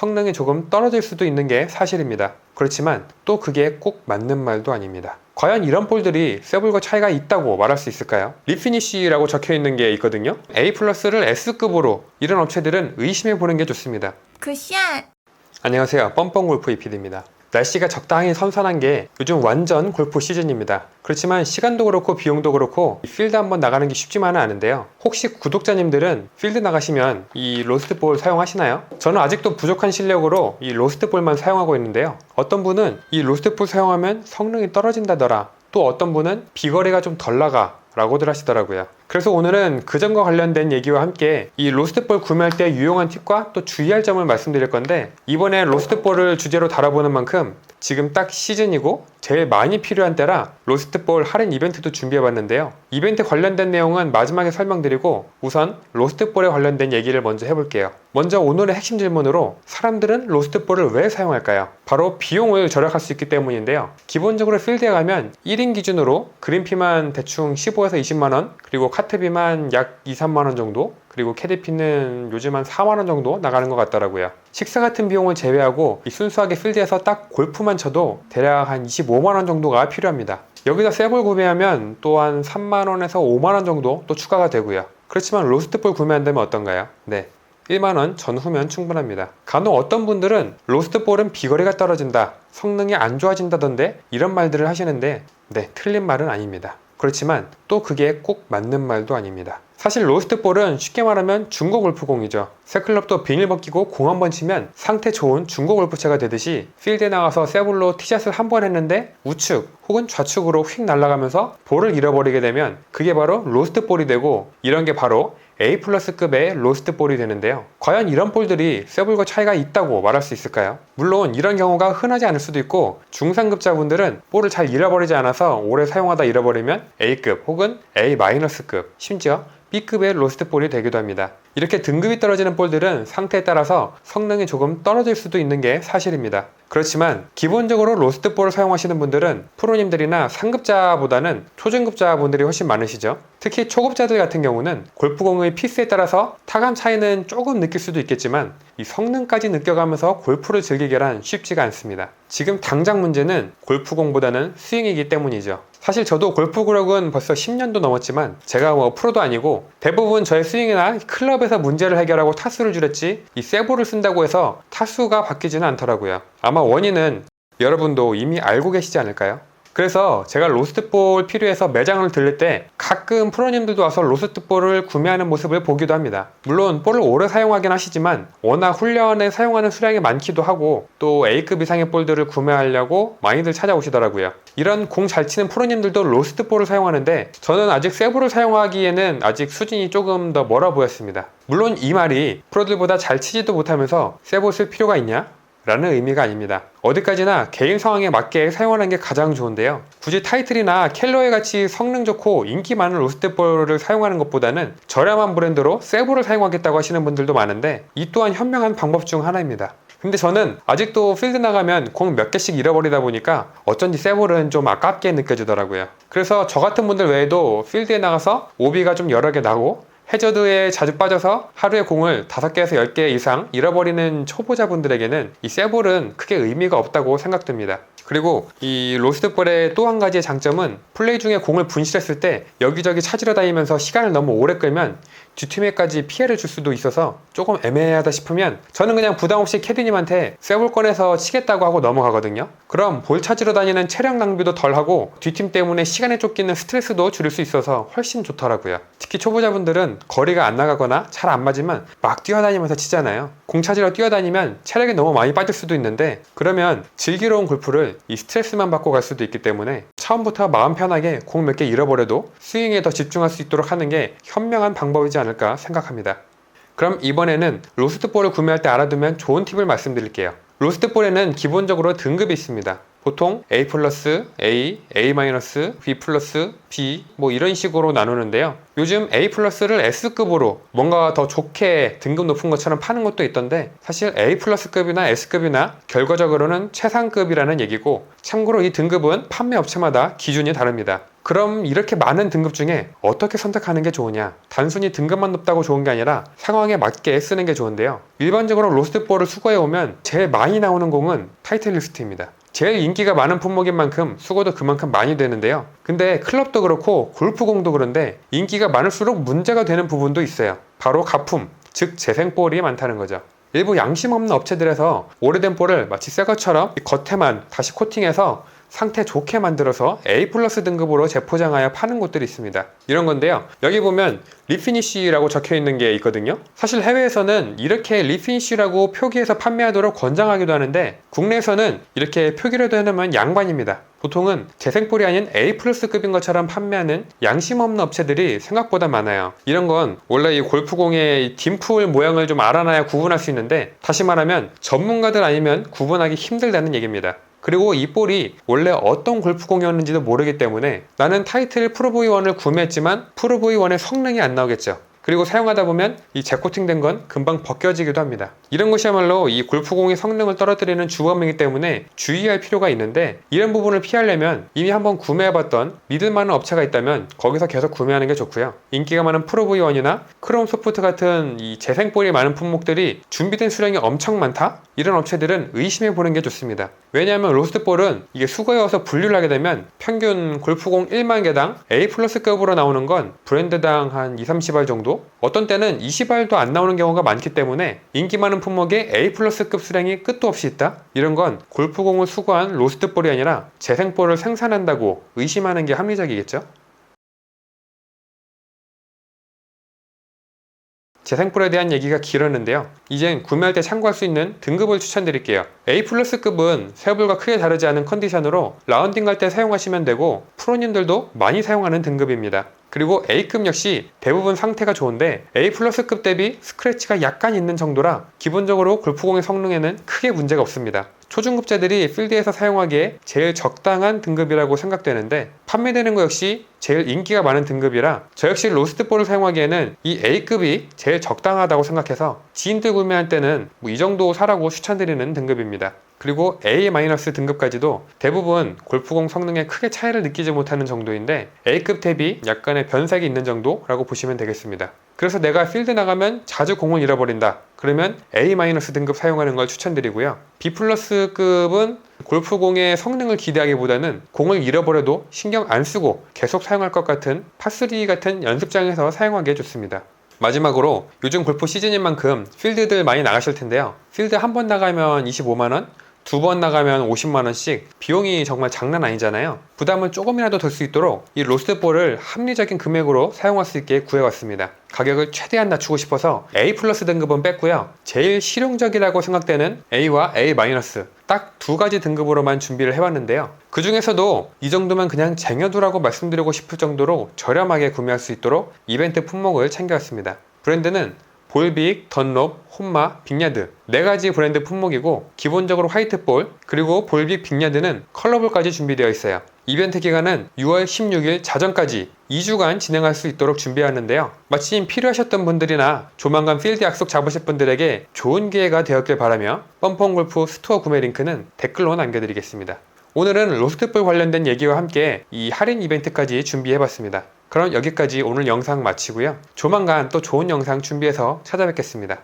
성능이 조금 떨어질 수도 있는 게 사실입니다. 그렇지만 또 그게 꼭 맞는 말도 아닙니다. 과연 이런 볼들이 세볼과 차이가 있다고 말할 수 있을까요? 리피니쉬라고 적혀 있는 게 있거든요. A+를 S급으로, 이런 업체들은 의심해 보는 게 좋습니다. 굿샷! 안녕하세요, 뻔뻔골프의 PD입니다. 날씨가 적당히 선선한 게 요즘 완전 골프 시즌입니다. 그렇지만 시간도 그렇고 비용도 그렇고 필드 한번 나가는 게 쉽지만은 않은데요. 혹시 구독자님들은 필드 나가시면 이 로스트볼 사용하시나요? 저는 아직도 부족한 실력으로 이 로스트볼만 사용하고 있는데요. 어떤 분은 이 로스트볼 사용하면 성능이 떨어진다더라, 또 어떤 분은 비거리가 좀 덜 나가 라고들 하시더라고요. 그래서 오늘은 그 점과 관련된 얘기와 함께 이 로스트볼 구매할 때 유용한 팁과 또 주의할 점을 말씀드릴 건데, 이번에 로스트볼을 주제로 다뤄보는 만큼 지금 딱 시즌이고 제일 많이 필요한 때라 로스트볼 할인 이벤트도 준비해봤는데요. 이벤트 관련된 내용은 마지막에 설명드리고 우선 로스트볼에 관련된 얘기를 먼저 해볼게요. 먼저 오늘의 핵심 질문으로 사람들은 로스트볼을 왜 사용할까요? 바로 비용을 절약할 수 있기 때문인데요. 기본적으로 필드에 가면 1인 기준으로 그린피만 대충 15에서 20만원, 그리고 카트비만 약 2, 3만원 정도, 그리고 캐디피는 요즘 한 4만원 정도 나가는 것 같더라고요. 식사 같은 비용을 제외하고 이 순수하게 필드에서 딱 골프만 쳐도 대략 한 25만원 정도가 필요합니다. 여기다 세볼 구매하면 또한 3만원에서 5만원 정도 또 추가가 되고요. 그렇지만 로스트볼 구매한다면 어떤가요? 네, 1만원 전후면 충분합니다. 간혹 어떤 분들은 로스트볼은 비거리가 떨어진다, 성능이 안 좋아진다던데 이런 말들을 하시는데, 네, 틀린 말은 아닙니다. 그렇지만 또 그게 꼭 맞는 말도 아닙니다. 사실 로스트볼은 쉽게 말하면 중고 골프공이죠. 새 클럽도 비닐 벗기고 공 한 번 치면 상태 좋은 중고 골프채가 되듯이 필드에 나가서 세볼로 티샷을 한 번 했는데 우측 혹은 좌측으로 휙 날아가면서 볼을 잃어버리게 되면 그게 바로 로스트볼이 되고, 이런 게 바로 A+급의 로스트볼이 되는데요. 과연 이런 볼들이 세볼과 차이가 있다고 말할 수 있을까요? 물론 이런 경우가 흔하지 않을 수도 있고, 중상급자분들은 볼을 잘 잃어버리지 않아서 오래 사용하다 잃어버리면 A급 혹은 A-급, 심지어 B급의 로스트볼이 되기도 합니다. 이렇게 등급이 떨어지는 볼들은 상태에 따라서 성능이 조금 떨어질 수도 있는 게 사실입니다. 그렇지만 기본적으로 로스트볼을 사용하시는 분들은 프로님들이나 상급자보다는 초중급자분들이 훨씬 많으시죠. 특히 초급자들 같은 경우는 골프공의 피스에 따라서 타감 차이는 조금 느낄 수도 있겠지만 이 성능까지 느껴가면서 골프를 즐기기란 쉽지가 않습니다. 지금 당장 문제는 골프공보다는 스윙이기 때문이죠. 사실 저도 골프 구력은 벌써 10년도 넘었지만 제가 뭐 프로도 아니고 대부분 저의 스윙이나 클럽에서 문제를 해결하고 타수를 줄였지 이 세볼을 쓴다고 해서 타수가 바뀌지는 않더라고요. 아마 원인은 여러분도 이미 알고 계시지 않을까요? 그래서 제가 로스트볼 필요해서 매장을 들릴 때 가끔 프로님들도 와서 로스트볼을 구매하는 모습을 보기도 합니다. 물론 볼을 오래 사용하긴 하시지만 워낙 훈련에 사용하는 수량이 많기도 하고 또 A급 이상의 볼들을 구매하려고 많이들 찾아오시더라고요. 이런 공 잘 치는 프로님들도 로스트볼을 사용하는데 저는 아직 세볼을 사용하기에는 아직 수준이 조금 더 멀어 보였습니다. 물론 이 말이 프로들보다 잘 치지도 못하면서 세볼 쓸 필요가 있냐? 라는 의미가 아닙니다. 어디까지나 개인 상황에 맞게 사용하는 게 가장 좋은데요. 굳이 타이틀이나 켈러웨이 같이 성능 좋고 인기 많은 로스트볼을 사용하는 것보다는 저렴한 브랜드로 세볼을 사용하겠다고 하시는 분들도 많은데 이 또한 현명한 방법 중 하나입니다. 근데 저는 아직도 필드 나가면 공 몇 개씩 잃어버리다 보니까 어쩐지 세볼은 좀 아깝게 느껴지더라고요. 그래서 저 같은 분들 외에도 필드에 나가서 오비가 좀 여러 개 나고 해저드에 자주 빠져서 하루에 공을 5개에서 10개 이상 잃어버리는 초보자분들에게는 이 세볼은 크게 의미가 없다고 생각됩니다. 그리고 이 로스트볼의 또 한 가지의 장점은 플레이 중에 공을 분실했을 때 여기저기 찾으러 다니면서 시간을 너무 오래 끌면 뒷팀에까지 피해를 줄 수도 있어서 조금 애매하다 싶으면 저는 그냥 부담없이 캐디님한테 세볼 꺼내서 치겠다고 하고 넘어가거든요. 그럼 볼 찾으러 다니는 체력 낭비도 덜하고 뒷팀 때문에 시간에 쫓기는 스트레스도 줄일 수 있어서 훨씬 좋더라고요. 특히 초보자분들은 거리가 안 나가거나 잘 안 맞으면 막 뛰어다니면서 치잖아요. 공 찾으러 뛰어다니면 체력이 너무 많이 빠질 수도 있는데 그러면 즐기러온 골프를 이 스트레스만 받고 갈 수도 있기 때문에 처음부터 마음 편하게 공 몇 개 잃어버려도 스윙에 더 집중할 수 있도록 하는 게 현명한 방법이지 않을까 생각합니다. 그럼 이번에는 로스트볼을 구매할 때 알아두면 좋은 팁을 말씀드릴게요. 로스트볼에는 기본적으로 등급이 있습니다. 보통 A+, A, A-, B+, B 뭐 이런 식으로 나누는데요. 요즘 A+를 S급으로 뭔가 더 좋게 등급 높은 것처럼 파는 것도 있던데 사실 A+급이나 S급이나 결과적으로는 최상급이라는 얘기고 참고로 이 등급은 판매 업체마다 기준이 다릅니다. 그럼 이렇게 많은 등급 중에 어떻게 선택하는 게 좋으냐? 단순히 등급만 높다고 좋은 게 아니라 상황에 맞게 쓰는 게 좋은데요. 일반적으로 로스트볼을 수거해 오면 제일 많이 나오는 공은 타이틀리스트입니다. 제일 인기가 많은 품목인 만큼 수거도 그만큼 많이 되는데요. 근데 클럽도 그렇고 골프공도 그런데 인기가 많을수록 문제가 되는 부분도 있어요. 바로 가품, 즉 재생볼이 많다는 거죠. 일부 양심 없는 업체들에서 오래된 볼을 마치 새 것처럼 겉에만 다시 코팅해서 상태 좋게 만들어서 A+ 등급으로 재포장하여 파는 곳들이 있습니다. 이런 건데요. 여기 보면 리피니쉬라고 적혀 있는 게 있거든요. 사실 해외에서는 이렇게 리피니쉬라고 표기해서 판매하도록 권장하기도 하는데 국내에서는 이렇게 표기라도 해놓으면 양반입니다. 보통은 재생볼이 아닌 A+급인 것처럼 판매하는 양심 없는 업체들이 생각보다 많아요. 이런 건 원래 이 골프공의 딤풀 모양을 좀 알아놔야 구분할 수 있는데, 다시 말하면 전문가들 아니면 구분하기 힘들다는 얘기입니다. 그리고 이 볼이 원래 어떤 골프공이었는지도 모르기 때문에 나는 타이틀 프로V1을 구매했지만 프로V1의 성능이 안 나오겠죠. 그리고 사용하다 보면 이 재코팅된 건 금방 벗겨지기도 합니다. 이런 것이야말로 이 골프공의 성능을 떨어뜨리는 주범이기 때문에 주의할 필요가 있는데, 이런 부분을 피하려면 이미 한번 구매해봤던 믿을 만한 업체가 있다면 거기서 계속 구매하는 게 좋고요. 인기가 많은 프로V1이나 크롬 소프트 같은 이 재생볼이 많은 품목들이 준비된 수량이 엄청 많다? 이런 업체들은 의심해 보는 게 좋습니다. 왜냐하면 로스트볼은 이게 수거해 와서 분류를 하게 되면 평균 골프공 1만 개당 A+급으로 나오는 건 브랜드당 한 2-30알 정도? 어떤 때는 20알도 안 나오는 경우가 많기 때문에 인기 많은 품목에 A+급 수량이 끝도 없이 있다? 이런 건 골프공을 수거한 로스트볼이 아니라 재생볼을 생산한다고 의심하는 게 합리적이겠죠? 재생볼에 대한 얘기가 길었는데요. 이젠 구매할 때 참고할 수 있는 등급을 추천드릴게요. A+급은 새볼과 크게 다르지 않은 컨디션으로 라운딩 갈 때 사용하시면 되고, 프로님들도 많이 사용하는 등급입니다. 그리고 A급 역시 대부분 상태가 좋은데 A+급 대비 스크래치가 약간 있는 정도라 기본적으로 골프공의 성능에는 크게 문제가 없습니다. 초중급자들이 필드에서 사용하기에 제일 적당한 등급이라고 생각되는데, 판매되는 거 역시 제일 인기가 많은 등급이라 저 역시 로스트볼을 사용하기에는 이 A급이 제일 적당하다고 생각해서 지인들 구매할 때는 이 정도 사라고 추천드리는 등급입니다. 그리고 A- 등급까지도 대부분 골프공 성능에 크게 차이를 느끼지 못하는 정도인데 A급 대비 약간의 변색이 있는 정도라고 보시면 되겠습니다. 그래서 내가 필드 나가면 자주 공을 잃어버린다. 그러면 A- 등급 사용하는 걸 추천드리고요. B+급은 골프공의 성능을 기대하기보다는 공을 잃어버려도 신경 안 쓰고 계속 사용할 것 같은 파3 같은 연습장에서 사용하기에 좋습니다. 마지막으로 요즘 골프 시즌인 만큼 필드들 많이 나가실 텐데요. 필드 한 번 나가면 25만원, 두 번 나가면 50만원씩 비용이 정말 장난 아니잖아요. 부담을 조금이라도 덜 수 있도록 이 로스트볼을 합리적인 금액으로 사용할 수 있게 구해왔습니다. 가격을 최대한 낮추고 싶어서 A+ 등급은 뺐고요. 제일 실용적이라고 생각되는 A와 A- 딱 두 가지 등급으로만 준비를 해왔는데요. 그 중에서도 이 정도면 그냥 쟁여두라고 말씀드리고 싶을 정도로 저렴하게 구매할 수 있도록 이벤트 품목을 챙겨왔습니다. 브랜드는 볼빅, 던롭, 혼마, 빅야드 4가지 브랜드 품목이고, 기본적으로 화이트볼, 그리고 볼빅, 빅야드는 컬러볼까지 준비되어 있어요. 이벤트 기간은 6월 16일 자정까지 2주간 진행할 수 있도록 준비하는데요. 마침 필요하셨던 분들이나 조만간 필드 약속 잡으실 분들에게 좋은 기회가 되었길 바라며 뻔뻔골프 스토어 구매 링크는 댓글로 남겨드리겠습니다. 오늘은 로스트볼 관련된 얘기와 함께 이 할인 이벤트까지 준비해봤습니다. 그럼 여기까지 오늘 영상 마치고요. 조만간 또 좋은 영상 준비해서 찾아뵙겠습니다.